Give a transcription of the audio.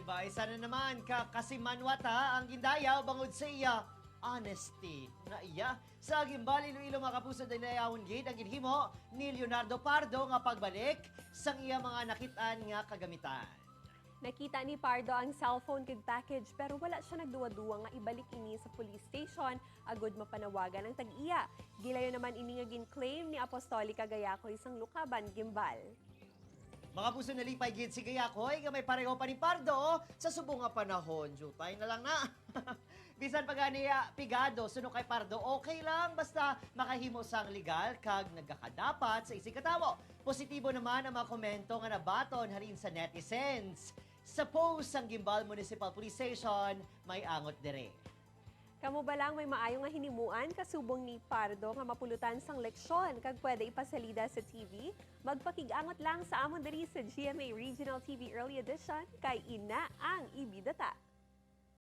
ba? Isa na naman kasimanwata ang gindayaw bangod sa iya honesty na iya sa gimbal Iloilo mga kapuso dalayawon gid ang ginhimo ni Leonardo Pardo nga pagbalik sang iya mga nakitaan nga kagamitan. Nakita ni Pardo ang cellphone kag package pero wala siya nagduwa-duwa nga ibalik ini sa police station agud mapanawagan ang tag-iya. Gilayo naman ini nga gin-claim ni Apostolica Gayacoy sang Lukaban gimbal. Mga puso nalipay gid si Gayacoy nga may pareho pa ni Pardo sa subong nga panahon. Jutay na lang na. Bisan pa ganiya pigado suno kay Pardo, okay lang basta makahimo sang legal kag nagkakadapat sa isig katawo. Positibo naman ang mga komento nga nabaton halin sa netizens. Sa post sang Gimbal Municipal Police Station, may angot dire. Kamo ba lang may maayo nga hinimuan kasubong ni Pardo nga mapulutan sang leksyon kag pwede ipasalida sa TV? Magpakig-angot lang sa amon diri sa GMA Regional TV Early Edition kay ina ang ibidata.